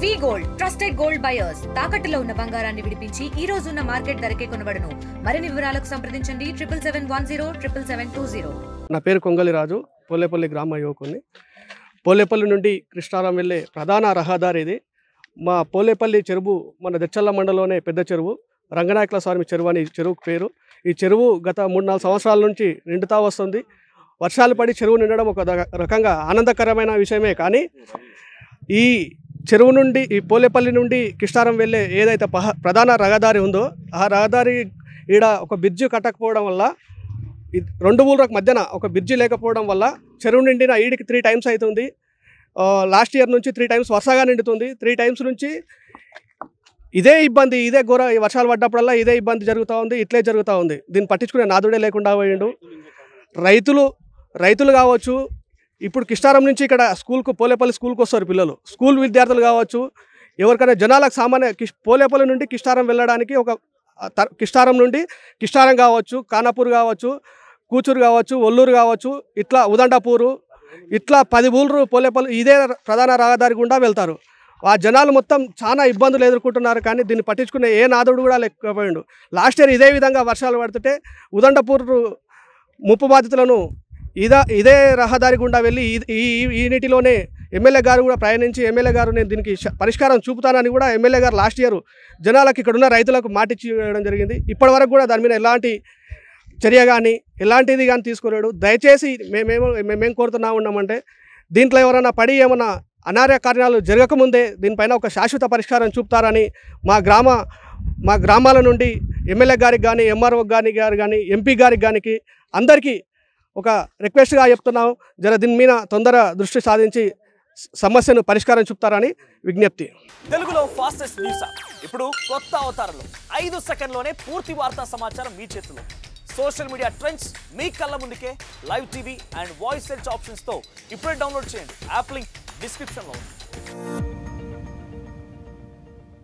వి gold trusted gold buyers తాకట్టులో ఉన్న బంగారాన్ని విడిపించి ఈ రోజు ఉన్న మార్కెట్ ధరకే కొనబడును. మరిన్ని వివరాలకు సంప్రదించండి 77107720. నా పేరు కొంగలి రాజు, పోలేపల్లి గ్రామ యువకుని. పోలేపల్లి నుండి కృష్ణారం వెళ్ళే ప్రధాన రహదారి ఇది. మా పోలేపల్లి చెరువు మన దెచ్చల్ల మండలంలోనే పెద్ద చెరువు, రంగనాయకుల స్వామి చెరువు అని చెరువుకు పేరు. ఈ చెరువు గత 3-4 సంవత్సరాల నుంచి నిండుతా వస్తుంది. వర్షాలు పడి చెరువు నిండడం ఒక రకంగా ఆనందకరమైన విషయమే. కానీ ఈ చెరువు నుండి, ఈ పోలేపల్లి నుండి కృష్ణారం వెళ్ళే ఏదైతే ప్రధాన రహదారి ఉందో ఆ రహదారి ఈడ ఒక బ్రిడ్జి కట్టకపోవడం వల్ల, రెండు ఊళ్ళకు మధ్యన ఒక బ్రిడ్జి లేకపోవడం వల్ల చెరువు నిండిన ఈడికి 3 టైమ్స్ అవుతుంది. లాస్ట్ ఇయర్ నుంచి 3 టైమ్స్ వరుసగా నిండుతుంది. 3 టైమ్స్ నుంచి ఇదే ఇబ్బంది, ఇదే ఘోర. ఈ వర్షాలు పడ్డప్పుడల్లా ఇదే ఇబ్బంది జరుగుతూ ఉంది, ఇట్లే జరుగుతూ ఉంది. దీన్ని పట్టించుకునే నాదుడే లేకుండా పోయిండు. రైతులు కావచ్చు, ఇప్పుడు కృష్ణారం నుంచి ఇక్కడ స్కూల్కు, పోలేపల్లి స్కూల్కి వస్తారు పిల్లలు, స్కూల్ విద్యార్థులు కావచ్చు, ఎవరికైనా జనాలకు సామాన్య పోలేపల్లి నుండి కృష్ణారం వెళ్ళడానికి ఒక కృష్ణారం నుండి కృష్ణారం కావచ్చు, ఖానాపూర్ కావచ్చు, కూచూరు కావచ్చు, ఒల్లూరు కావచ్చు, ఇట్లా ఉదండపూరు, ఇట్లా 10 ఊళ్ళు పోలేపల్లి ఇదే ప్రధాన రహదారి గుండా వెళ్తారు. ఆ జనాలు మొత్తం చాలా ఇబ్బందులు ఎదుర్కొంటున్నారు. కానీ దీన్ని పట్టించుకునే ఏ నాదుడు కూడా లేకపోయిండు. లాస్ట్ ఇయర్ ఇదే విధంగా వర్షాలు పడుతుంటే ఉదండపూర్ ముప్పు బాధితులను ఇదే రహదారి గుండా వెళ్ళి ఈ నీటిలోనే ఎమ్మెల్యే గారు కూడా ప్రయాణించి, ఎమ్మెల్యే గారు నేను దీనికి పరిష్కారం చూపుతానని కూడా ఎమ్మెల్యే గారు లాస్ట్ ఇయర్ జనాలకు, ఇక్కడున్న రైతులకు మాటిచ్చి వేయడం జరిగింది. ఇప్పటివరకు కూడా దాని మీద ఎలాంటి చర్య కానీ ఎలాంటిది కానీ తీసుకోలేడు. దయచేసి మేమేం కోరుతున్నా ఉన్నామంటే, దీంట్లో ఎవరైనా పడి ఏమైనా అనార్య కారణాలు జరగకముందే దీనిపైన ఒక శాశ్వత పరిష్కారం చూపుతారని మా గ్రామాల నుండి ఎమ్మెల్యే గారికి కానీ, ఎంఆర్ఓ గారు కానీ, ఎంపీ గారికి కానీ అందరికీ ఒక రిక్వెస్ట్గా చెప్తున్నాం. దీని మీద తొందర దృష్టి సాధించి సమస్యను పరిష్కారం చూపుతారని విజ్ఞప్తి. తెలుగులో ఫాస్టెస్ట్ న్యూస్ ఇప్పుడు కొత్త అవతారంలో 5 సెకండ్లోనే పూర్తి వార్తా సమాచారం మీ చేతిలో. సోషల్ మీడియా ట్రెండ్స్ మీ కళ్ళ ముందుకే live TV and voice search ఆప్షన్స్తో ఇప్పుడే డౌన్లోడ్ చేయండి. యాప్ లింక్ డిస్క్రిప్షన్లో ఉంది.